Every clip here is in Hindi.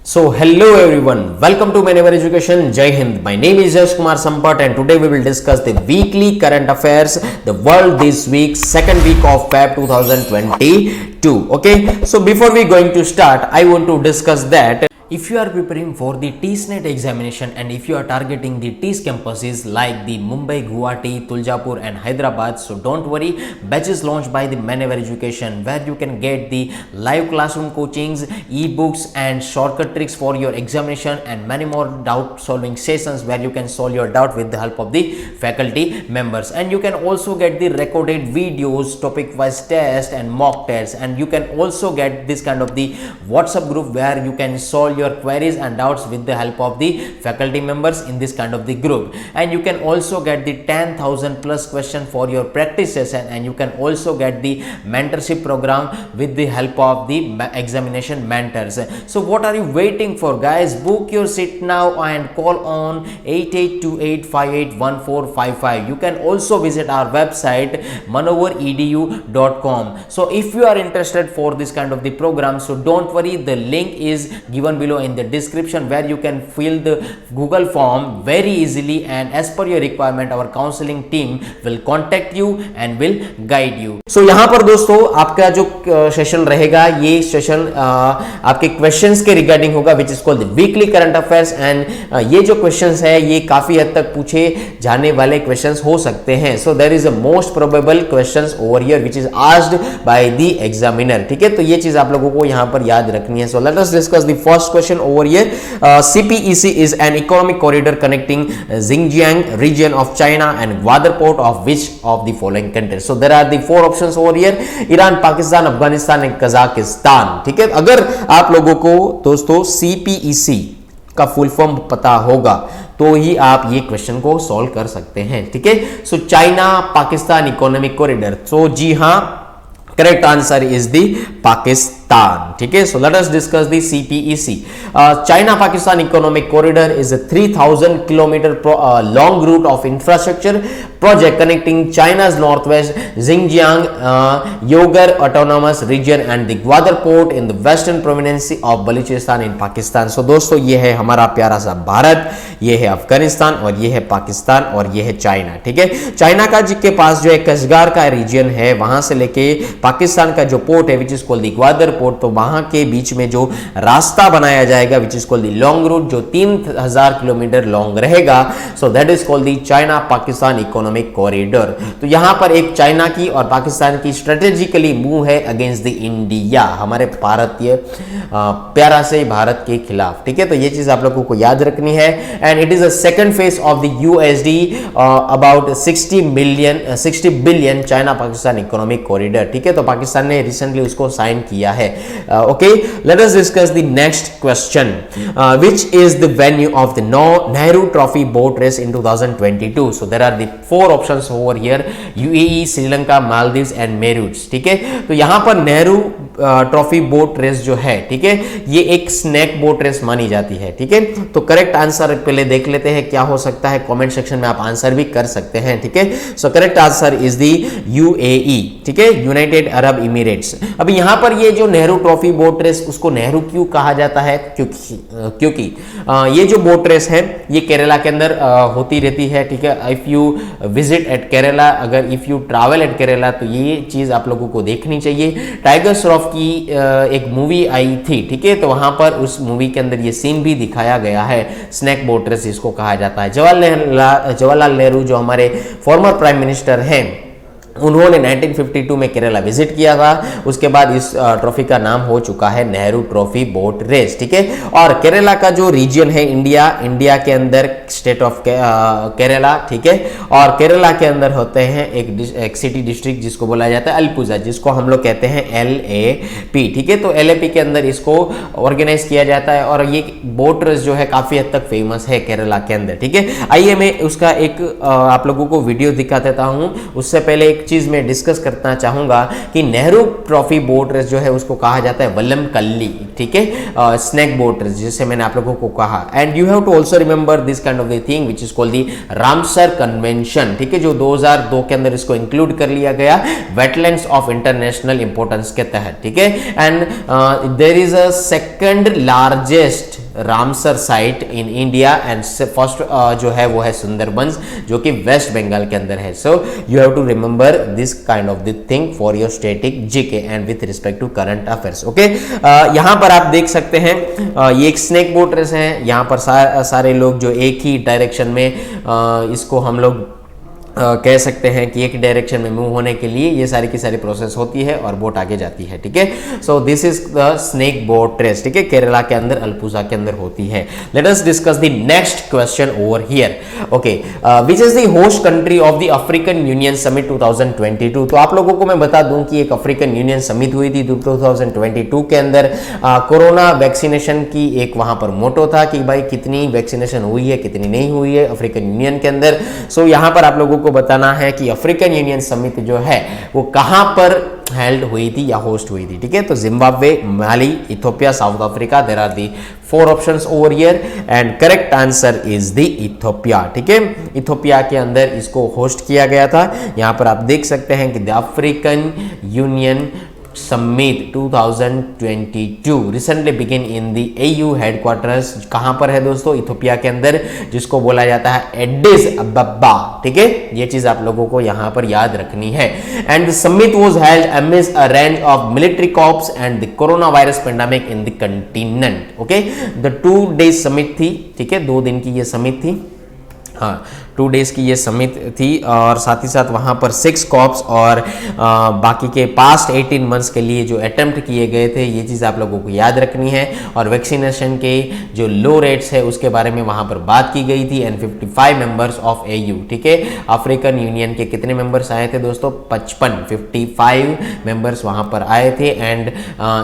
So hello everyone, welcome to Manever Education. Jai Hind. My name is Yash Kumar Sampat and today we will discuss the weekly current affairs, the world this week, second week of Feb 2022. Okay, so before we going to start, I want to discuss that if you are preparing for the TSNET examination and if you are targeting the TIES campuses like the Mumbai, Guwahati, Tuljapur and Hyderabad, so don't worry, batches launched by the Manever Education where you can get the live classroom coachings, ebooks and shortcut tricks for your examination and many more doubt solving sessions where you can solve your doubt with the help of the faculty members. And you can also get the recorded videos, topic wise test and mock tests, and you can also get this kind of the WhatsApp group where you can solve your queries and doubts with the help of the faculty members in this kind of the group. And you can also get the 10,000 plus question for your practice session, and you can also get the mentorship program with the help of the examination mentors. So what are you waiting for, guys? Book your seat now and call on 8828581455. You can also visit our website manovaredu.com. so if you are interested for this kind of the program, so don't worry, the link is given below in the description where you can fill the Google form very easily, and as per your requirement our counseling team will contact you and will guide you. So यहाँ पर दोस्तों आपका जो सेशन रहेगा, ये सेशन आपके क्वेश्चंस के रिगार्डिंग होगा विच is called the weekly current affairs. And ये जो क्वेश्चंस है ये काफी हद तक पूछे जाने वाले क्वेश्चंस हो सकते हैं. So there is a most probable questions over here which is asked by the examiner. ठीक है, तो ये चीज आप लोगों को यहाँ पर याद रखनी है. So let us discuss the first question over here. CPEC is an economic corridor connecting Xinjiang region of China and Gwadar port of which of the following countries? So there are the four options over here: Iran, Pakistan, Afghanistan and Kazakhstan. ठीक है, अगर आप लोगों को दोस्तों CPEC का फुल फॉर्म पता होगा तो ही आप ये क्वेश्चन को सॉल्व कर सकते हैं. ठीक है, so China Pakistan economic corridor. तो जी हाँ, correct answer is the Pakistan. ठीक है, so let us discuss the CPEC. China Pakistan economic corridor is a 3000 kilometre long route of infrastructure project connecting China's northwest Xinjiang Uyghur Autonomous Region and the Gwadar port in the western province of Balochistan in Pakistan. So दोस्तों ये है हमारा प्यारा सा भारत, ये है अफगानिस्तान और ये है पाकिस्तान और ये है चाइना. ठीक है, चाइना का के पास जो है कशगार का रीजन है, वहां से लेके पाकिस्तान का जो पोर्ट है which is called the Gwadar port, तो वहां के बीच में जो रास्ता बनाया जाएगा विच is called the long route जो 3000 किलोमीटर लॉन्ग रहेगा. सो that is called the China Pakistan economic corridor. तो यहां पर एक चाइना की और पाकिस्तान की स्ट्रेटेजिकली मूव है अगेंस्ट द इंडिया, हमारे भारतीय प्यारा से भारत के खिलाफ. ठीक है, तो ये चीज आप लोगों को याद रखनी है. And it is a second phase of the USD about 60 billion China Pakistan economic corridor. ठीक है, तो पाकिस्तान ने रिसेंटली उसको साइन किया है. Okay, let us discuss the next question. Which is the venue of the Nehru Trophy boat race in 2022? So there are the four options over here: UAE, Sri Lanka, Maldives and Mauritius. ठीक है, तो यहाँ पर नेहरू ट्रॉफी बोट रेस जो है, ठीक है, ये एक स्नैक बोट रेस मानी जाती है. ठीक है, तो करेक्ट आंसर पहले देख लेते हैं क्या हो सकता है. कमेंट सेक्शन में आप आंसर भी कर सकते हैं. ठीक है, सो correct answer is the UAE. ठीक है, यूनाइटेड अरब इमिरेट्स. अभी यहाँ पर ये जो नेहरू ट्रॉफी बोट रेस, उसको नेहरू क्यों कहा जाता है? क्योंकि ये जो बोट रेस है ये केरला के अंदर होती रहती है. ठीक है, if you visit at Kerala, अगर if you travel at Kerala, तो ये चीज आप लोगों को देखनी चाहिए. टाइगर श्रॉफ की एक मूवी आई थी. ठीक है, तो वहां पर उस मूवी के अंदर ये सीन भी दिखाया गया है. स्नैक बोट रेस इसको कहा जाता है. जवाहरलाल नेहरू जो हमारे फॉर्मर प्राइम मिनिस्टर हैं, उन्होंने 1952 में केरला विजिट किया था. उसके बाद इस ट्रॉफी का नाम हो चुका है नेहरू ट्रॉफी बोट रेस. ठीक है, और केरला का जो रीजन है इंडिया के अंदर स्टेट ऑफ केरला. ठीक है, और केरला के अंदर होते हैं एक सिटी डिस्ट्रिक्ट जिसको बोला जाता है अल्पुजा, जिसको हम लोग कहते हैं LAP. ठीक है, तो LAP के अंदर इसको ऑर्गेनाइज किया जाता है और ये बोट रेस जो है काफी हद तक फेमस है केरला के अंदर. ठीक है, आइए मैं उसका एक आप लोगों को वीडियो दिखा देता हूं. उससे पहले एक चीज मैं डिस्कस करना चाहूंगा कि नेहरू ट्रॉफी बोट रेस जो है उसको कहा जाता है वल्लम कल्ली, ठीक है, स्नैक बोट रेस जिसे मैंने आप लोगों को कहा। And you have to also remember this kind of the thing which is called the Ramsar convention, ठीक है, जो 2002 के अंदर इसको इंक्लूड कर लिया गया वेटलैंड्स ऑफ इंटरनेशनल इंपोर्टेंस के तहत, ठीक है। And there is a second largest Ramsar site in India and first जो है वो है सुंदरबंस जो कि वेस्ट बंगाल के अंदर है। So you have to remember this kind of the thing for your static GK and with respect to current affairs, okay. यहां पर आप देख सकते हैं ये एक स्नेक बोट रेस है। यहां पर सारे लोग जो एक ही डायरेक्शन में इसको हम लोग कह सकते हैं कि एक डायरेक्शन में मूव होने के लिए ये सारी की सारी प्रोसेस होती है और बोट आगे जाती है, ठीक है। So this is the snake boat race, ठीक है, केरला के अंदर अल्पुजा के अंदर होती है। Let us discuss the next question over here, okay. Which is the host country of the African union summit 2022? तो आप लोगों को मैं बता दूं कि एक अफ्रीकन यूनियन समिट हुई थी 2022 के अंदर। कोरोना वैक्सीनेशन की एक वहां पर मोटो था कि भाई कितनी वैक्सीनेशन हुई है कितनी नहीं हुई है अफ्रीकन यूनियन के अंदर। सो यहां पर आप लोगों को बताना है कि अफ्रीकन यूनियन समिट जो है वो कहां पर हेल्ड हुई थी या होस्ट हुई थी, ठीक है। तो Zimbabwe, Mali, Ethiopia, South Africa, there are the 4 options over here and correct answer is the Ethiopia, ठीक है। इथियोपिया के अंदर इसको होस्ट किया गया था। यहां पर आप देख सकते हैं कि the African union summit 2022 recently begin in the AU headquarters. कहां पर है दोस्तों? इथियोपिया के अंदर, जिसको बोला जाता है एडिस अबबा, ठीक है। ये चीज आप लोगों को यहां पर याद रखनी है। And the summit was held amidst a range of military corps and the corona virus pandemic in the continent, okay. The 2 days summit थी, ठीक है, 2 दिन की ये समिट थी, हाँ 2 डेज की ये समिट थी। और साथ ही साथ वहाँ पर 6 कॉप्स और बाकी के पास्ट 18 मंथ्स के लिए जो अटेम्प्ट किए गए थे ये चीज़ आप लोगों को याद रखनी है। और वैक्सीनेशन के जो लो रेट्स है उसके बारे में वहाँ पर बात की गई थी। एंड 55 मेंबर्स ऑफ AU, ठीक है। अफ्रीकन यूनियन के कितने मेंबर्स आए थे दोस्तों? 55 मेंबर्स वहाँ पर आए थे। And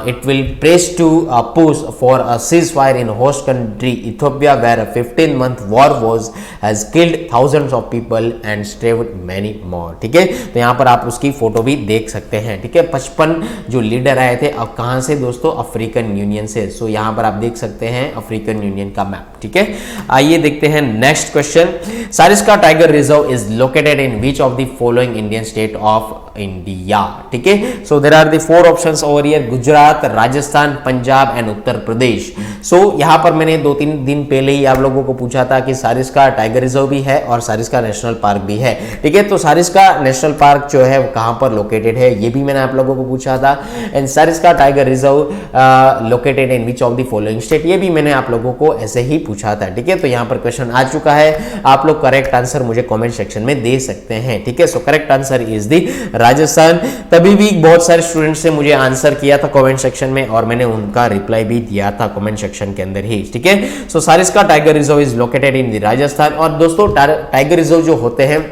it will press to push for a cease fire in host country Ethiopia where a 15-month war was has killed thousands of people and saved many more, ठीक है। तो यहाँ पर आप उसकी फोटो भी देख सकते हैं, ठीक है। 55 जो लीडर आए थे, अब कहाँ से दोस्तों? अफ्रीकन यूनियन से। सो यहाँ पर आप देख सकते हैं अफ्रीकन यूनियन का मैप, ठीक है। आइए देखते हैं next question. Sariska tiger reserve is located in which of the following Indian state of India, ठीक है। So there are the 4 options over here, Gujarat, Rajasthan, Punjab and Uttar Pradesh. सो यहाँ पर मैंने 2-3 दिन पहले ही आप लोगों को पूछा था कि सारिस्का टाइगर रिजर्व भी है और सारिस्का नेशनल पार्क भी है, ठीक है। तो सारिस्का नेशनल पार्क जो है वो कहां पर लोकेटेड है ये भी मैंने आप लोगों को पूछा था। And Sariska tiger reserve located in which of the following state, ये भी मैंने आप लोगों को ऐसे ही पूछा था, ठीक है। तो यहां पर क्वेश्चन आ चुका है, आप लोग करेक्ट आंसर मुझे कमेंट सेक्शन में दे सकते हैं, ठीक है। सो correct answer is the Rajasthan. तभी भी बहुत सारे स्टूडेंट्स से मुझे आंसर किया था कमेंट सेक्शन में और मैंने उनका रिप्लाई भी दिया था कमेंट सेक्शन के अंदर ही, ठीक है। So Sariska tiger reserve is located in the Rajasthan. और दोस्तों टाइगर रिजर्व जो होते हैं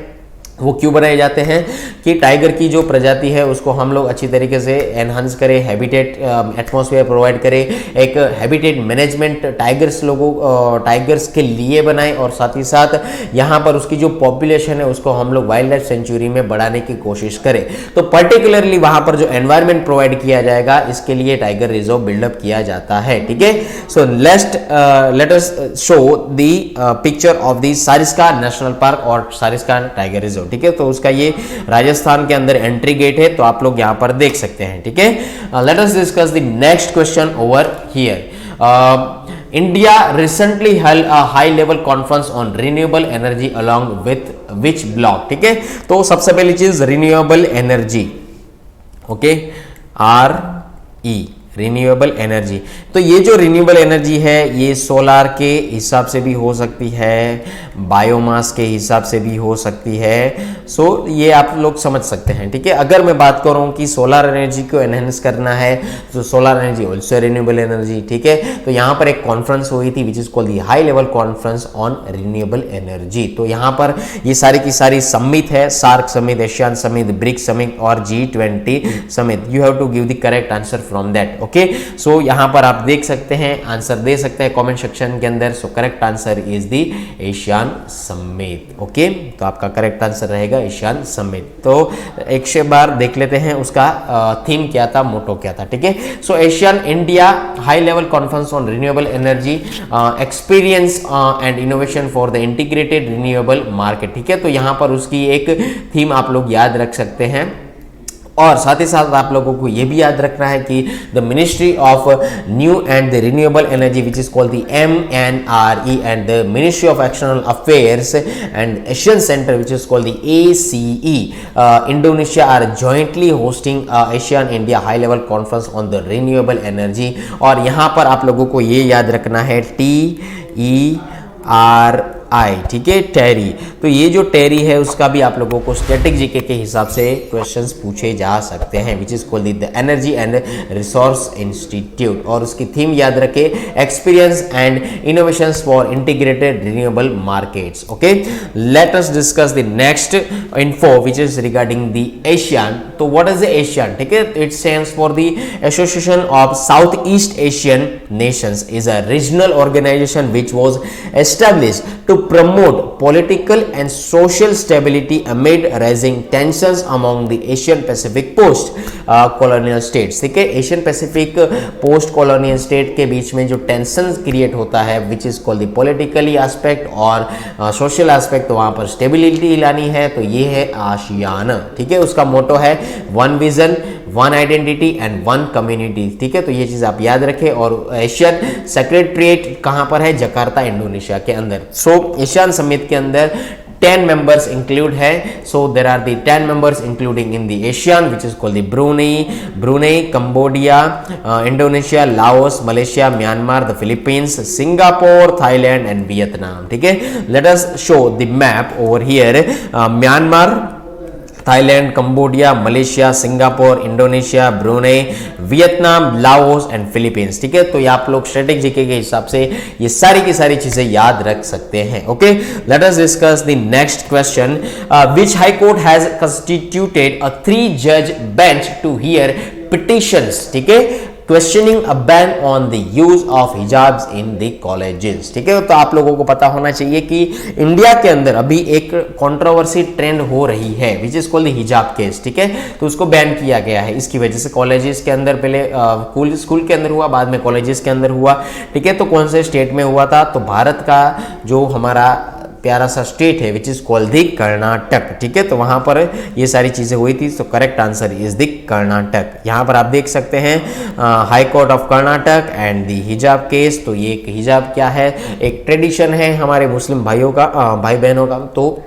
वो क्यों बनाए जाते हैं कि टाइगर की जो प्रजाति है उसको हम लोग अच्छी तरीके से एनहांस करें, हैबिटेट एटमॉस्फेयर प्रोवाइड करें, एक हैबिटेट मैनेजमेंट टाइगर्स के लिए बनाएं और साथ ही साथ यहाँ पर उसकी जो पॉपुलेशन है उसको हम लोग वाइल्ड लाइफ सेंचुरी में बढ़ाने की कोशिश करें। तो पर्टिकुलरली वहाँ पर जो एनवायरमेंट प्रोवाइड किया जाएगा इसके लिए टाइगर रिजर्व बिल्डअप किया जाता है, ठीक है। So let us show the picture of the Sariska national park और सारिस्का टाइगर रिजर्व, ठीक है। तो उसका ये राजस्थान के अंदर एंट्री गेट है, तो आप लोग यहां पर देख सकते हैं, ठीक है। Let us discuss the next question over here. India recently held a high level conference on renewable energy along with which block, ठीक है। तो सबसे पहली चीज renewable energy, okay, RE renewable energy. तो ये जो रिन्यूएबल एनर्जी है ये सोलार के हिसाब से भी हो सकती है, बायोमास के हिसाब से भी हो सकती है। सो ये आप लोग समझ सकते हैं, ठीक है। अगर मैं बात करूं कि सोलार एनर्जी को एनहेंस करना है तो solar energy also renewable energy, ठीक है। तो यहाँ पर एक कॉन्फ्रेंस हुई थी which is called the high level conference on renewable energy. तो यहाँ पर ये सारी की सारी समिट है, SAARC summit, ASEAN summit, BRICS summit और G20 summit. You have to give the correct answer from that, okay, so यहाँ पर आप देख सकते हैं, आंसर दे सकते हैं कमेंट सेक्शन के अंदर। सो correct answer is the Asian summit. Okay, तो आपका करेक्ट आंसर रहेगा एशियन समिट। तो एक से बार देख लेते हैं उसका थीम क्या था, मोटो क्या था। ठीक है, so Asian India high level conference on renewable energy experience and innovation for the integrated renewable market. ठीक है, तो यहाँ पर उसकी एक थीम आप लोग याद रख सकते हैं। और साथ ही साथ आप लोगों को यह भी याद रखना है कि the ministry of new and the renewable energy which is called the MNRE and the ministry of external affairs and ASEAN centre which is called the ACE Indonesia are jointly hosting ASEAN India high level conference on the renewable energy. और यहाँ पर आप लोगों को ये याद रखना है TERI। ठीक है, टेरी। तो ये जो टेरी है उसका भी आप लोगों को स्टैटिक जीके के हिसाब से क्वेश्चंस पूछे जा सकते हैं, which is called the energy and resource institute. और उसकी थीम याद रखे, experience and innovations for integrated renewable markets. Okay, let us discuss the next info which is regarding the ASEAN. तो व्हाट इज द एशियन? ठीक है, it stands for the association of South East Asian nations, is a regional organisation which was established to promote political and social stability amid rising tensions among the Asian Pacific post colonial states। ठीक है, Asian Pacific post colonial state के बीच में जो टेंशन क्रिएट होता है which is called the politically aspect और सोशल एस्पेक्ट, तो वहां पर स्टेबिलिटी लानी है, तो ये है आसियान। ठीक है, उसका मोटो है one vision, one identity and one community. ठीक है, तो ये चीज आप याद रखें। और एशियन सेक्रेटरीट कहां पर है? जकार्ता, इंडोनेशिया के अंदर। सो एशियन समिट के अंदर 10 members include है। So there are the 10 members including in the ASEAN which is called the Brunei, Cambodia, Indonesia, Laos, Malaysia, Myanmar, the Philippines, Singapore, Thailand and Vietnam। ठीक है, let us show the map over here। Myanmar, Thailand, Cambodia, Malaysia, Singapore, Indonesia, Brunei, Vietnam, Laos and Philippines. ठीक है, तो ये आप लोग स्टैटिक जीके के हिसाब से ये सारी की सारी चीजें याद रख सकते हैं। Okay, let us discuss the next question. Which high court has constituted a 3 जज बेंच टू हियर पिटिशंस। ठीक है, questioning a ban on the use of hijabs in the colleges. ठीक है, तो आप लोगों को पता होना चाहिए कि इंडिया के अंदर अभी एक कंट्रोवर्सी ट्रेंड हो रही है विच इज कॉल्ड द हिजाब केस। ठीक है, तो उसको बैन किया गया है इसकी वजह से। कॉलेजेस के अंदर पहले स्कूल के अंदर हुआ, बाद में कॉलेजेस के अंदर हुआ। ठीक है, तो कौन से स्टेट में हुआ था? तो भारत का जो हमारा प्यारा सा स्टेट है which is called the Karnataka. ठीक है, तो वहां पर ये सारी चीजें हुई थी। तो correct answer is the Karnataka. यहां पर आप देख सकते हैं high court of Karnataka and the हिजाब केस। तो ये एक हिजाब क्या है? एक ट्रेडिशन है हमारे मुस्लिम भाइयों का, भाई बहनों का। तो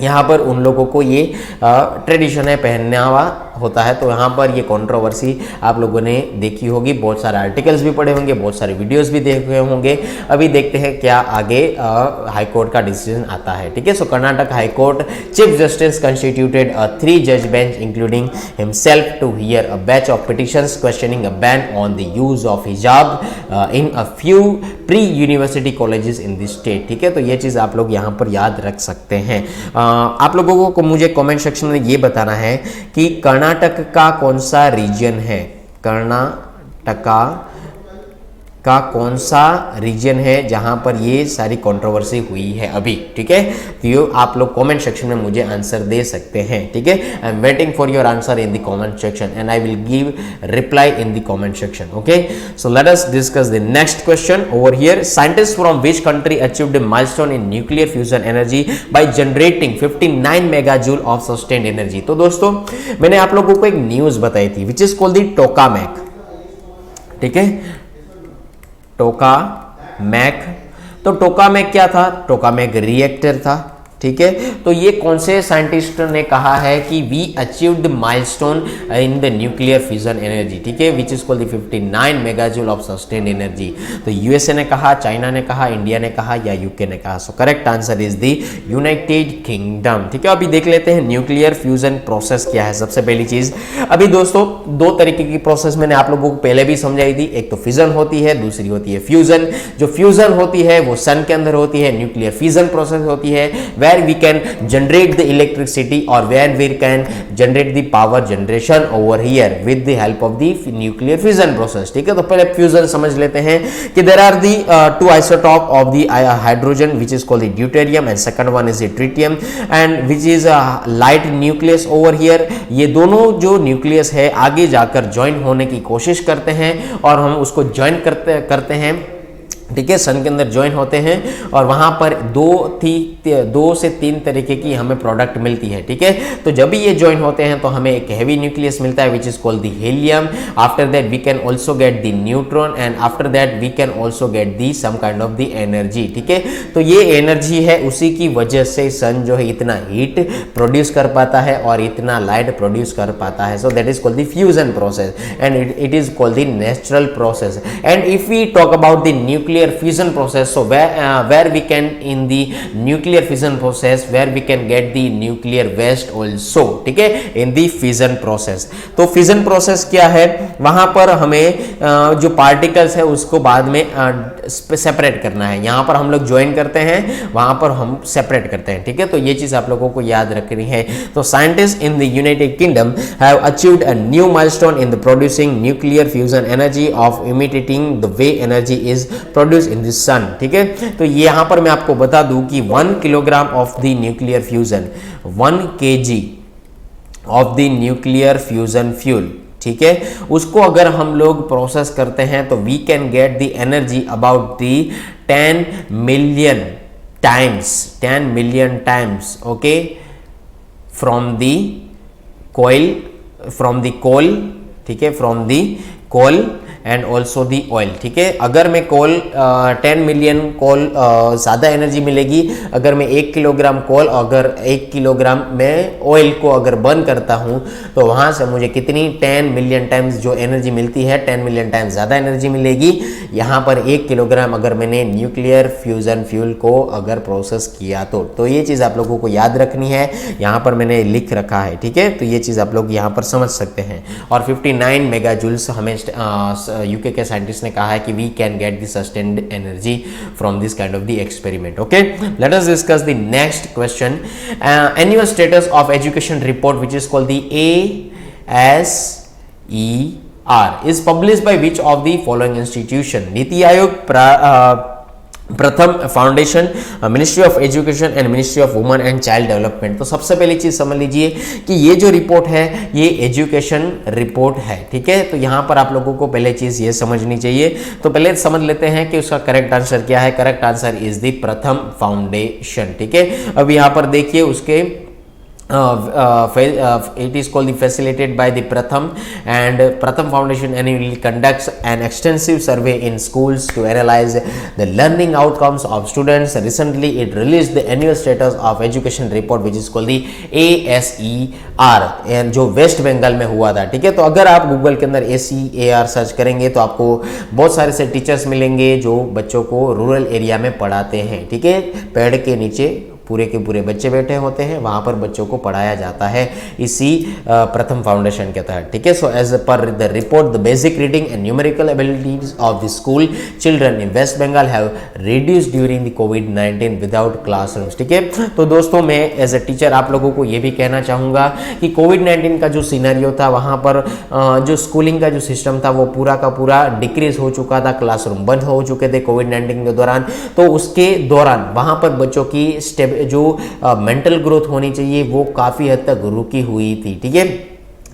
यहाँ पर उन लोगों को ये ट्रेडिशन है, पहनावा होता है। तो यहाँ पर ये कंट्रोवर्सी आप लोगों ने देखी होगी, बहुत सारे आर्टिकल्स भी पढ़े होंगे, बहुत सारे वीडियोस भी देखे होंगे। अभी देखते हैं क्या आगे हाई कोर्ट का डिसीजन आता है। ठीक है, so Karnataka high court chief justice constituted a 3 जज bench including himself to hear a batch of petitions questioning a ban on the use of hijab in a few pre university colleges in this state. ठीक है, तो ये चीज आप लोग यहाँ पर याद रख सकते हैं। आप लोगों को मुझे कमेंट सेक्शन में ये बताना है कि कर्नाटक का कौन सा रीजन है, कर्नाटका का कौन सा रीजन है जहां पर ये सारी कंट्रोवर्सी हुई है अभी। ठीक है, तो ये आप लोग कमेंट सेक्शन में मुझे आंसर दे सकते हैं। ठीक है, I am waiting for your answer in the comment section and I will give reply in the comment section. Okay, so let us discuss the next question over here. Scientist from which country achieved a milestone in nuclear fusion energy by generating 59 megajoule of sustained energy. तो दोस्तों मैंने आप लोगों को एक न्यूज बताई थी विच इज कॉल्ड द टोकामेक। ठीक है, टोकामेक। तो टोकामेक क्या था? टोकामेक रिएक्टर था। ठीक है, तो ये कौन से साइंटिस्ट ने कहा है कि we achieved milestone in the nuclear fusion energy. ठीक है, which is called the 59 megajoule of sustained energy. तो यूएसए ने कहा, चाइना ने कहा, इंडिया ने कहा या यूके ने कहा? सो correct answer is the United kingdom. ठीक है, अभी देख लेते हैं न्यूक्लियर फ्यूजन प्रोसेस क्या है। सबसे पहली चीज, अभी दोस्तों 2 तरीके की प्रोसेस मैंने आप लोगों को पहले भी समझाई थी। एक तो फिजन होती है, दूसरी होती है फ्यूजन। जो फ्यूजन होती है वो सन के अंदर होती है, न्यूक्लियर फ्यूजन प्रोसेस होती है where we can generate the electricity or where we can generate the power generation over here with the help of the nuclear fission process. ठीक है, तो पहले फ्यूजन समझ लेते हैं कि there are the two isotope of the hydrogen which is called the deuterium and second one is the tritium and which is a light nucleus over here. ये दोनों जो न्यूक्लियस है आगे जाकर ज्वाइन होने की कोशिश करते हैं और हम उसको ज्वाइन करते हैं, ठीक है, सन के अंदर ज्वाइन होते हैं और वहां पर दो से तीन तरीके की हमें प्रोडक्ट मिलती है, ठीक है। तो जब भी ये ज्वाइन होते हैं तो हमें एक हैवी न्यूक्लियस मिलता है which is called the helium. After that we can also get the neutron and after that we can also get the some kind of the energy, ठीक है। तो ये एनर्जी है, उसी की वजह से सन जो है इतना हीट प्रोड्यूस कर पाता है और इतना लाइट प्रोड्यूस कर पाता है। So that is called the fusion process and it is called the natural process. And if we talk about the nuclear fission process, so where we can in the nuclear fission process where we can get the nuclear waste also, ठीक है, in the fission process। तो fission process क्या है, वहां पर हमें जो पार्टिकल्स है उसको बाद में सेपरेट करना है। यहाँ पर हम लोग ज्वाइन करते हैं, वहां पर हम सेपरेट करते हैं, ठीक है। तो ये चीज आप लोगों को याद रखनी है। तो scientist in the United Kingdom have achieved a new milestone in the producing nuclear fusion energy of imitating the way energy is produce in the sun, ठीक है। तो यहाँ पर मैं आपको बता दूं कि 1 kilogram of the nuclear fusion, 1 kg of the nuclear fusion fuel, ठीक है, उसको अगर हम लोग प्रोसेस करते हैं तो we can get the energy about the 10 million times, okay, from the coal, ठीक है, from the coal and also the oil, ठीक है। अगर मैं कोल 10 मिलियन कोल ज़्यादा एनर्जी मिलेगी अगर मैं 1 किलोग्राम कोल, अगर 1 किलोग्राम में ऑयल को अगर बर्न करता हूँ तो वहाँ से मुझे कितनी 10 मिलियन टाइम्स जो एनर्जी मिलती है, 10 मिलियन टाइम्स ज़्यादा एनर्जी मिलेगी। यहाँ पर 1 किलोग्राम अगर मैंने न्यूक्लियर फ्यूजन फ्यूल को अगर प्रोसेस किया तो ये चीज़ आप लोगों को याद रखनी है, यहाँ पर मैंने लिख रखा है, ठीक है। तो ये चीज़ आप लोग यहाँ पर समझ सकते हैं। और 59 मेगा जूल्स हमें यूके के साइंटिस्ट ने कहा है कि we can get the sustained energy from this kind of the experiment, okay. Let us discuss the next question. Annual status of education report which is called the ASER is published by which of the following institution? NITI Aayog, प्रथम foundation, ministry of education and ministry of women and child development. तो सबसे पहली चीज समझ लीजिए कि ये जो रिपोर्ट है ये एजुकेशन रिपोर्ट है, ठीक है। तो यहाँ पर आप लोगों को पहले चीज ये समझनी चाहिए। तो पहले समझ लेते हैं कि उसका करेक्ट आंसर क्या है। करेक्ट आंसर इज द प्रथम फाउंडेशन, ठीक है। अब यहाँ पर देखिए उसके it is called the facilitated by the Pratham, and Pratham Foundation annually conducts an extensive survey in schools to analyze the learning outcomes of students. Recently it released the annual status of education report which is called the ASER, and जो वेस्ट बंगाल में हुआ था, ठीक है। तो अगर आप गूगल के अंदर ASER सर्च करेंगे तो आपको बहुत सारे से टीचर्स मिलेंगे जो बच्चों को रूरल एरिया में पढ़ाते हैं, ठीक है। पेड़ के नीचे पूरे के पूरे बच्चे बैठे होते हैं, वहाँ पर बच्चों को पढ़ाया जाता है इसी प्रथम फाउंडेशन के तहत, ठीक है। So as per the report the basic reading and numerical abilities of the school children in West Bengal have reduced during the कोविड-19 विदाउट क्लासरूम्स, ठीक है। तो दोस्तों मैं एज अ टीचर आप लोगों को ये भी कहना चाहूँगा कि कोविड-19 का जो सिनेरियो था वहाँ पर जो स्कूलिंग का जो सिस्टम था वो पूरा का पूरा डिक्रीज हो चुका था, क्लासरूम बंद हो चुके थे कोविड-19 के दौरान। तो उसके दौरान वहाँ पर बच्चों की जो मेंटल ग्रोथ होनी चाहिए वो काफ़ी हद तक रुकी हुई थी, ठीक है।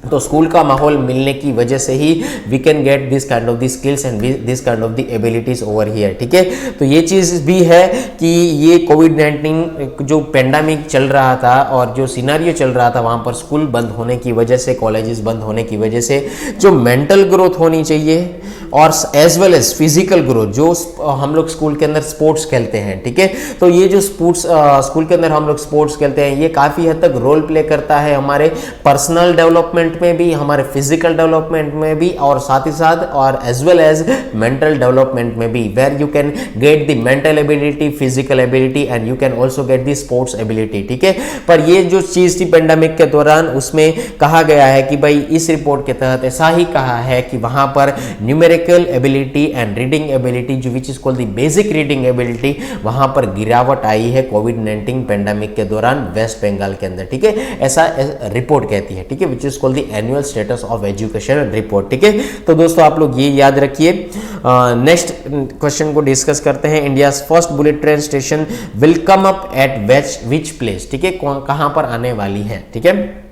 तो स्कूल का माहौल मिलने की वजह से ही we can get this kind of the skills and this kind of the abilities over here, ठीक है। तो ये चीज़ भी है कि ये कोविड-19 जो पेंडेमिक चल रहा था और जो सिनेरियो चल रहा था वहाँ पर स्कूल बंद होने की वजह से, कॉलेजेस बंद होने की वजह से जो मेंटल ग्रोथ होनी चाहिए और as well as physical growth, जो हम लोग स्कूल के अंदर स्पोर्ट्स खेलते हैं, ठीक है। तो ये जो स्कूल के अंदर हम लोग स्पोर्ट्स खेलते हैं ये काफ़ी हद तक रोल प्ले करता है हमारे पर्सनल डेवलपमेंट डेवलपमेंट में भी, हमारे फिजिकल डेवलपमेंट में भी, और साथ ही साथ और as well as mental development में भी, where you can get the mental ability, physical ability and you can also get the sports ability, ठीक है। पर ये जो चीज थी पेंडेमिक के दौरान, उसमें कहा गया है कि भाई इस रिपोर्ट के तहत ऐसा ही कहा है कि वहां पर numerical ability and reading ability, जो which is called the basic reading ability, वहां पर गिरावट आई है कोविड-19 पेंडेमिक के दौरान वेस्ट बंगाल के अंदर, ठीक है। ऐसा रिपोर्ट कहती है, ठीक है, which is called the annual status of education report, ठीक है। तो दोस्तों आप लोग ये याद रखिए। नेक्स्ट क्वेश्चन को डिस्कस करते हैं। India first bullet train station will come up eight which place, ठीक है, कहां पर आने वाली है, ठीक है।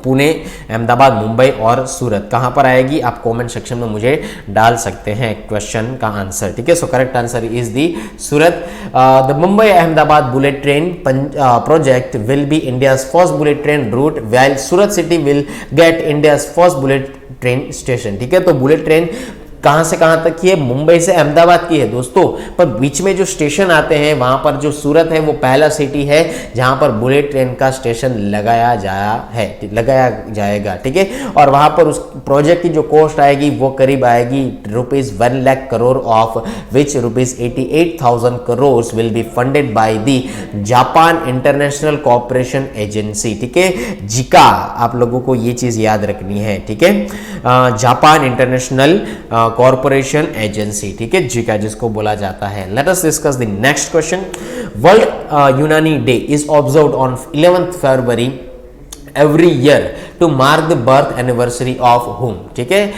पुणे, अहमदाबाद, मुंबई और सूरत, कहां पर आएगी? आप कमेंट सेक्शन में मुझे डाल सकते हैं क्वेश्चन का आंसर, ठीक है। सो correct answer is the Surat. The Mumbai Ahmedabad bullet train project will be India's first bullet train route, while Surat city will get India's first bullet train station, ठीक है। तो बुलेट ट्रेन कहां से कहां तक की है? मुंबई से अहमदाबाद की है दोस्तों, पर बीच में जो स्टेशन आते हैं वहां पर जो सूरत है वो पहला सिटी है जहां पर बुलेट ट्रेन का स्टेशन लगाया जाएगा, ठीक है। और वहां पर उस प्रोजेक्ट की जो कॉस्ट आएगी वो करीब आएगी ₹1 lakh crore, of which ₹88,000 crore will be funded by the Japan international cooperation agency, ठीक है। जिका, आप लोगों को ये चीज याद रखनी है, ठीक है। जापान इंटरनेशनल कॉर्पोरेशन एजेंसी, ठीक है, जिका जिसको बोला जाता है। Let us discuss the next question. World Unani day is observed on 11th February every year to mark the birth anniversary of whom, ठीक है।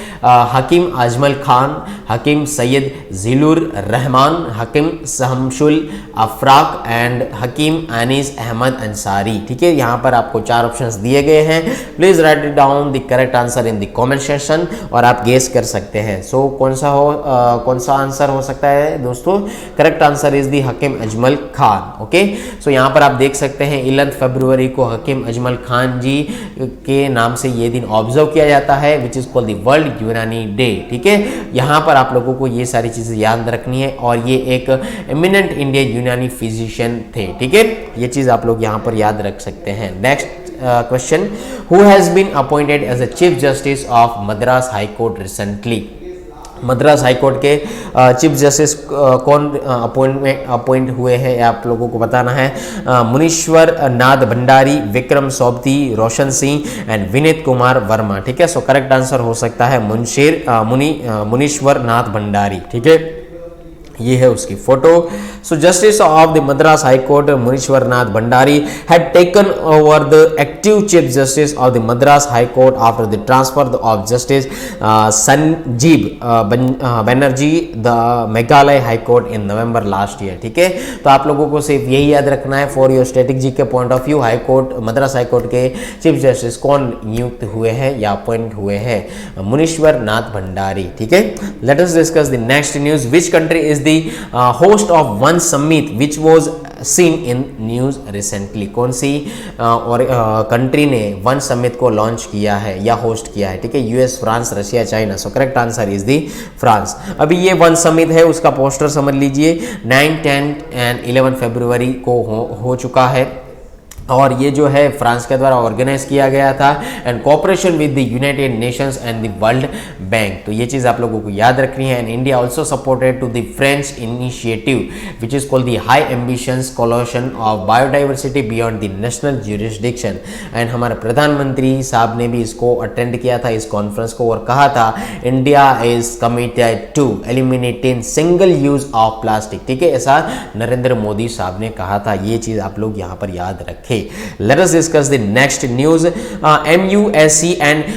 हकीम अजमल खान, हकीम सैयद जिलुर रहमान, हकीम शमशुल अफराक एंड हकीम अनीस अहमद अंसारी, ठीक है। यहाँ पर आपको 4 ऑप्शंस दिए गए हैं। Please right it down the correct answer in the comment section और आप गेस कर सकते हैं। सो कौन सा आंसर हो सकता है दोस्तों? Correct answer is the Hakim Ajmal Khan, okay. So यहाँ पर आप देख सकते हैं 11 फरवरी को हकीम अजमल खान जी के नाम से ये दिन ऑब्जर्व किया जाता है, which is called the world Unani day, ठीक है। यहाँ पर आप लोगों को ये सारी चीजें याद रखनी है और ये एक एमिनेंट इंडियन यूनानी फिजिशियन थे, ठीक है। ये चीज आप लोग यहाँ पर याद रख सकते हैं। Next question, who has been appointed as a chief justice of Madras high court recently? Madras high court के चीफ जस्टिस कौन अपॉइंट हुए हैं आप लोगों को बताना है। मुनीश्वर नाथ भंडारी, विक्रम सोबती, रोशन सिंह एंड विनीत कुमार वर्मा, ठीक है। सो करेक्ट आंसर हो सकता है मुनीश्वर नाथ भंडारी, ठीक है। ये है उसकी फोटो। So justice of the Madras high court Munishwar Nath Bhandari had taken over the active chief justice of the Madras high court after the transfer of justice Sanjib Banerjee the Meghalaya high court in November last year, ठीक है। तो आप लोगों को सिर्फ यही याद रखना है फॉर योर स्ट्रेटेजी के point of view, high court Madras high court के चीफ जस्टिस कौन नियुक्त हुए हैं या अपॉइंट हुए हैं? मुनीश्वर नाथ भंडारी, ठीक है। Let us discuss the next news. Which country is the host of one summit which was seen in news recently? कौन सी और कंट्री ने वन समिट को लॉन्च किया है या होस्ट किया है, ठीक है। US, France, Russia, China. So correct answer is the France. अभी ये वन समिट है, उसका पोस्टर समझ लीजिए। 9, 10 एंड 11 फरवरी को हो चुका है और ये जो है फ्रांस के द्वारा ऑर्गेनाइज किया गया था and cooperation with the United Nations and the World Bank. तो ये चीज़ आप लोगों को याद रखनी है। And India also supported to the French initiative which is called the high ambitions coalition of biodiversity beyond the national jurisdiction. And हमारे प्रधानमंत्री साहब ने भी इसको अटेंड किया था, इस कॉन्फ्रेंस को, और कहा था India is committed to eliminating single use of plastic, ठीक है। ऐसा नरेंद्र मोदी साहब ने कहा था। ये चीज़ आप लोग यहाँ पर याद रखें। Let us discuss the next news. MUSC and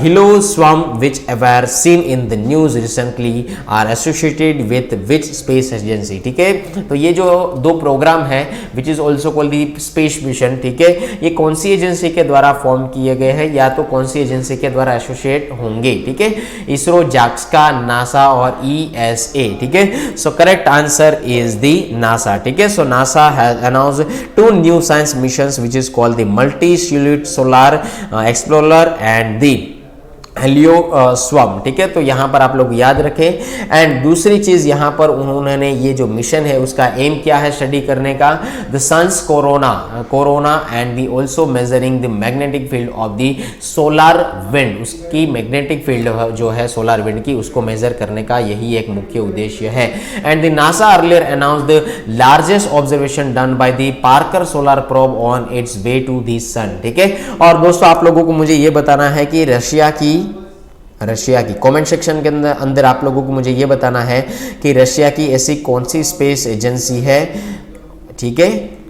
Helioswarm, which were seen in the news recently, are associated with which space agency? ठीक है। तो ये जो 2 प्रोग्राम है which is also called the space mission, ठीक है, ये कौन सी एजेंसी के द्वारा फॉर्म किए गए हैं या तो कौन सी एजेंसी के द्वारा एसोसिएट होंगे, ठीक है। इसरो, जाक्सका, नासा और ESA, ठीक है। सो correct answer is the NASA, ठीक है। सो NASA has announced 2 new science missions which is called the multi-solute solar explorer and the HelioSwarm, ठीक है। तो यहाँ पर आप लोग याद रखें। एंड दूसरी चीज़ यहाँ पर उन्होंने ये जो मिशन है उसका एम क्या है स्टडी करने का, the sun's corona and the also measuring the magnetic field of the solar wind, उसकी मैग्नेटिक फील्ड जो है सोलार विंड की उसको मेजर करने का यही एक मुख्य उद्देश्य है। And the NASA earlier announce the largest observation done by the Parker solar probe on its way to the sun, ठीक है। और दोस्तों आप लोगों को मुझे ये बताना है कि रशिया की कमेंट सेक्शन के अंदर आप लोगों को मुझे ये बताना है कि रशिया की ऐसी कौन सी स्पेस एजेंसी है, ठीक है,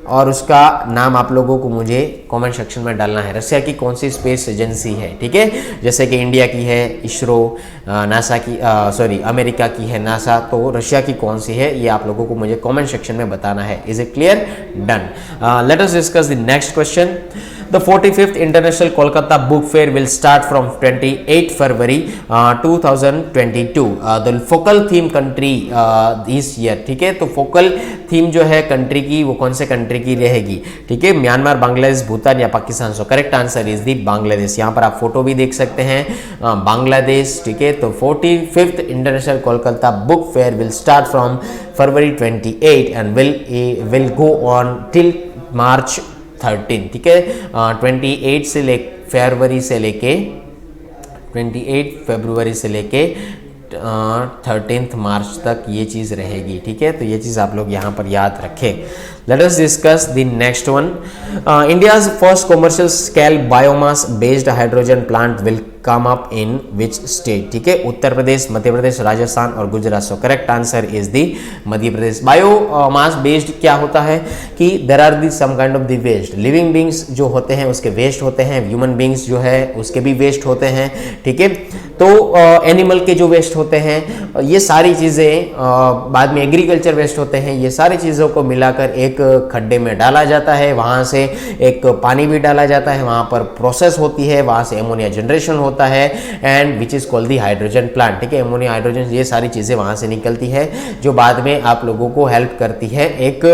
और उसका नाम आप लोगों को मुझे कमेंट सेक्शन में डालना है। रशिया की कौन सी स्पेस एजेंसी है, ठीक है। जैसे कि इंडिया की है इसरो, नासा की अमेरिका की है नासा, तो रशिया की कौन सी है ये आप लोगों को मुझे कमेंट सेक्शन में बताना है। Is it clear? Done. Late us discuss the next question. The 45th International Kolkata Book Fair will start from 28 February 2022. The focal theme country this year, ठीक है। तो फोकल थीम जो है कंट्री की वो कौन से कंट्री की रहेगी, ठीक है, म्यांमार, बांग्लादेश, भूटान या पाकिस्तान। सो करेक्ट आंसर इज दी बांग्लादेश। यहाँ पर आप फोटो भी देख सकते हैं बांग्लादेश, ठीक है। तो 45th international Kolkata book fair will start from February 28 and will go on till March 13, ठीक है। 28 फरवरी से लेके 28 फरवरी से लेके 13 मार्च तक ये चीज़ रहेगी, ठीक है। तो ये चीज़ आप लोग यहाँ पर याद रखें। Let us discuss the next one. India's first commercial scale biomass based hydrogen plant will come up in which state, ठीक है। उत्तर प्रदेश, मध्य प्रदेश, राजस्थान और Gujarat. So correct answer is the Madhya Pradesh. Biomass based क्या होता है कि there are the some kind of the waste, living beings जो होते हैं उसके वेस्ट होते हैं, ह्यूमन बींग्स जो है उसके भी वेस्ट होते हैं, ठीक है। तो एनिमल के जो वेस्ट होते हैं ये सारी चीज़ें, बाद में एग्रीकल्चर वेस्ट होते हैं, ये सारी चीज़ों को मिलाकर एक खड्डे में डाला जाता है, वहाँ से एक पानी भी डाला जाता है, वहाँ पर प्रोसेस होती है, वहाँ से एमोनिया जनरेशन होता है and which is called the hydrogen plant, ठीक है। एमोनिया, हाइड्रोजन, ये सारी चीज़ें वहाँ से निकलती है जो बाद में आप लोगों को हेल्प करती है एक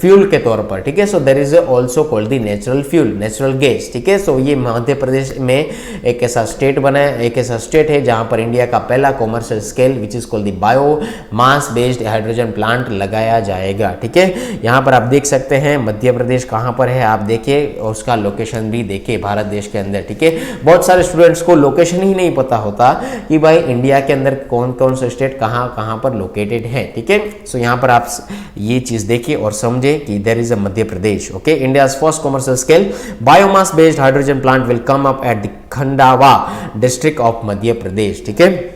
फ्यूल के तौर पर, ठीक है। So there is also called the natural fuel, natural gas, ठीक है। सो ये मध्य प्रदेश में एक ऐसा स्टेट बना है, एक ऐसा स्टेट है जहाँ पर इंडिया का पहला commercial scale which is called the bio mass based hydrogen plant लगाया जाएगा, ठीक है। यहाँ पर आप देख सकते हैं मध्य प्रदेश कहाँ पर है, आप देखिए और उसका लोकेशन भी देखिए भारत देश के अंदर, ठीक है। बहुत सारे स्टूडेंट्स को लोकेशन ही नहीं पता होता कि भाई इंडिया के अंदर कौन कौन से स्टेट कहाँ कहाँ पर लोकेटेड है, ठीक है। सो यहाँ पर आप ये चीज़ देखिए और समझे कि there is a Madhya Pradesh, okay. India's first commercial scale biomass based hydrogen plant will come up at the Khandwa district of Madhya Pradesh, ठीक है।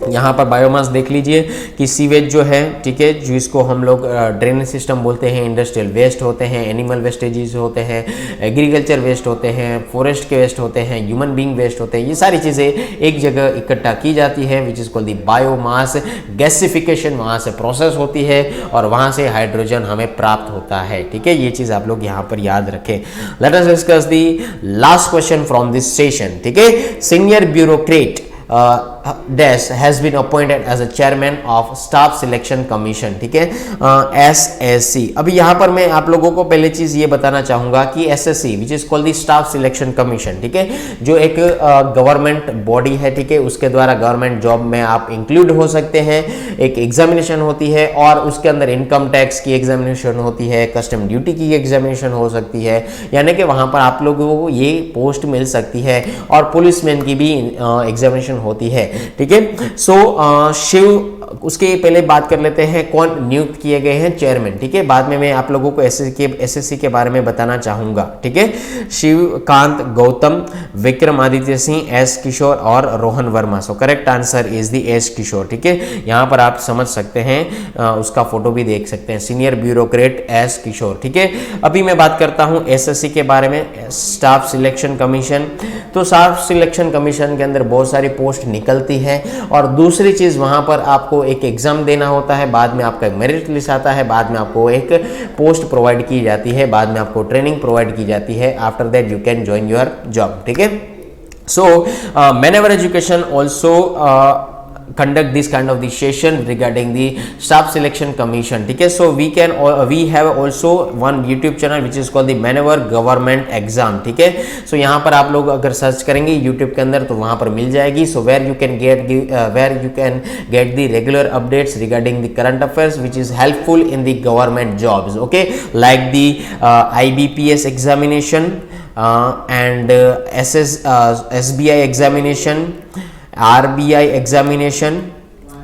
यहाँ पर बायोमास देख लीजिए कि सीवेज जो है, ठीक है, जो इसको हम लोग ड्रेनेज सिस्टम बोलते हैं, इंडस्ट्रियल वेस्ट होते हैं, एनिमल वेस्टेजेस होते हैं, एग्रीकल्चर वेस्ट होते हैं, फॉरेस्ट के वेस्ट होते हैं, ह्यूमन बीइंग वेस्ट होते हैं, ये सारी चीज़ें एक जगह इकट्ठा की जाती है which is called the biomass. Gasification वहाँ से प्रोसेस होती है और वहाँ से हाइड्रोजन हमें प्राप्त होता है, ठीक है। ये चीज़ आप लोग यहाँ पर याद रखें। Late us discuss the last question from this session, ठीक है। Senior bureaucrat Dash has been appointed as a chairman of staff selection commission, ठीक है, SSC। अभी यहाँ पर मैं आप लोगों को पहले चीज ये बताना चाहूंगा कि SSC which is called the staff selection commission, ठीक है, जो एक गवर्नमेंट बॉडी है, ठीक है, उसके द्वारा गवर्नमेंट जॉब में आप इंक्लूड हो सकते हैं। एक एग्जामिनेशन होती है और उसके अंदर इनकम टैक्स की एग्जामिनेशन होती है, कस्टम ड्यूटी की एग्जामिनेशन हो सकती है, यानी कि वहाँ पर आप लोगों को ये पोस्ट मिल सकती है और पुलिसमैन की भी एग्जामिनेशन होती है, ठीक है। सो शिव, उसके पहले बात कर लेते हैं कौन नियुक्त किए गए हैं चेयरमैन, ठीक है। बाद में मैं आप लोगों को एसएससी के बारे में बताना चाहूंगा, ठीक है। शिवकांत गौतम, विक्रमादित्य सिंह, एस किशोर और Rohan Verma. So correct answer is the S Kishore, ठीक है। यहाँ पर आप समझ सकते हैं, उसका फोटो भी देख सकते हैं, सीनियर ब्यूरोक्रेट एस किशोर, ठीक है। अभी मैं बात करता हूँ एसएससी के बारे में, स्टाफ सिलेक्शन कमीशन। तो स्टाफ सिलेक्शन कमीशन के अंदर बहुत सारी पोस्ट निकलती है और दूसरी चीज वहां पर आपको एक एग्जाम देना होता है, बाद में आपका मेरिट लिस्ट आता है, बाद में आपको एक पोस्ट प्रोवाइड की जाती है, बाद में आपको ट्रेनिंग प्रोवाइड की जाती है। After that you can join your job, ठीक है। सो मैनेवर education also conduct this kind of the session regarding the staff selection commission. ठीक है, so we have also one YouTube channel which is called the Maneuver Government Exam. ठीक है, so यहाँ पर आप लोग अगर सर्च करेंगे YouTube के अंदर तो वहाँ पर मिल जाएगी. So where you can get the regular updates regarding the current affairs which is helpful in the government jobs. Okay, like the IBPS examination and SBI examination, RBI examination,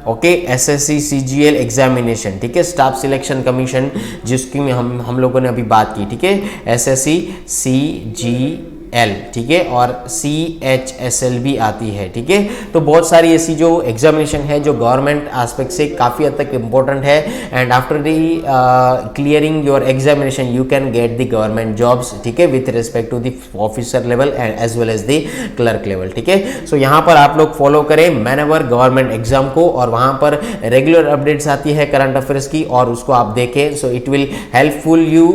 okay, SSC CGL examination. ठीक है, स्टाफ सिलेक्शन कमीशन जिसकी में हम लोगों ने अभी बात की. ठीक है, SSC CGL, ठीक है, और CHSL भी आती है. ठीक है, तो बहुत सारी ऐसी जो एग्जामिनेशन है जो गवर्नमेंट एस्पेक्ट से काफ़ी हद तक इम्पोर्टेंट है. And after the clearing your examination you can get the government jobs. ठीक है, with respect to the officer level and as well as the clerk level. ठीक है, सो यहाँ पर आप लोग फॉलो करें मैनवर गवर्नमेंट एग्जाम को और वहाँ पर रेगुलर अपडेट्स आती है करंट अफेयर्स की और उसको आप देखें. So it will helpful you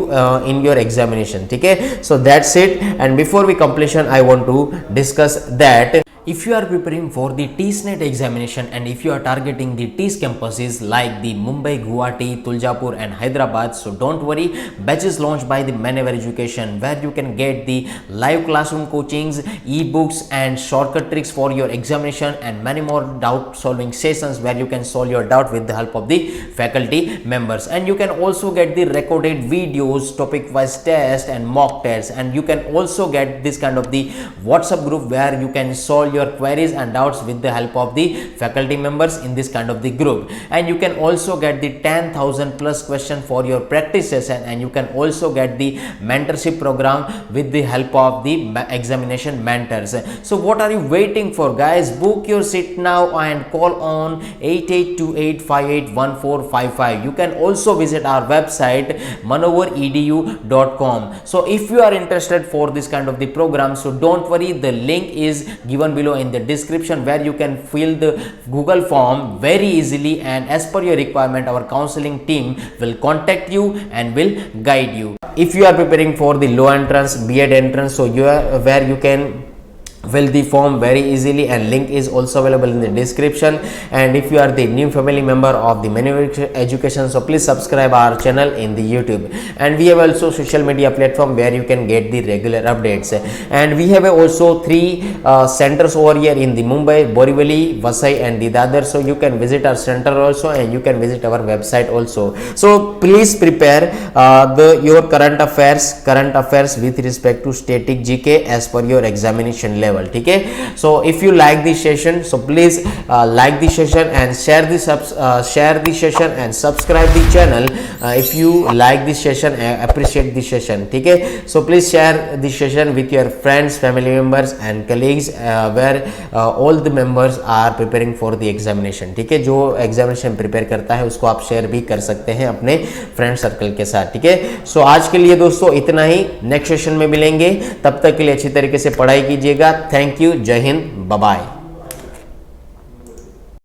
in your examination. ठीक है, so that's it. And before we completion I want to discuss that if you are preparing for the TSNET examination and if you are targeting the TS campuses like the Mumbai, Guwahati, Tuljapur and Hyderabad, so don't worry, batches launched by the Maneuver Education where you can get the live classroom coachings, ebooks and shortcut tricks for your examination and many more doubt solving sessions where you can solve your doubt with the help of the faculty members. And you can also get the recorded videos, topic wise test and mock tests, and you can also get this kind of the WhatsApp group where you can solve your queries and doubts with the help of the faculty members in this kind of the group. And you can also get the 10,000 plus question for your practice session, and you can also get the mentorship program with the help of the examination mentors. So what are you waiting for, guys? Book your seat now and call on 8828581455. You can also visit our website manovaredu.com. So if you are interested for this kind of the program, so don't worry, the link is given below in the description where you can fill the Google form very easily, and as per your requirement our counseling team will contact you and will guide you. If you are preparing for the law entrance, B.Ed entrance, so you are where you can fill the form very easily, and link is also available in the description. And if you are the new family member of the Maneuver Education, so please subscribe our channel in the YouTube. And we have also social media platform where you can get the regular updates. And we have also 3 centers over here in the Mumbai, Borivali, Vasai and the Dadar. So you can visit our center also, and you can visit our website also. So please prepare your current affairs with respect to static GK as per your examination level. ठीक है, so if you like this session, so please like the session and share the session and subscribe the channel if you like this session and appreciate this session. ठीक है, so please share this session with your friends, family members and colleagues where all the members are preparing for the examination. ठीक है, जो एग्जामिनेशन प्रिपेयर करता है उसको आप शेयर भी कर सकते हैं अपने फ्रेंड सर्कल के साथ. ठीक है, सो आज के लिए दोस्तों इतना ही. नेक्स्ट सेशन में मिलेंगे, तब तक के लिए अच्छी तरीके से पढ़ाई कीजिएगा. थैंक यू, जय हिंद, बाय बाय.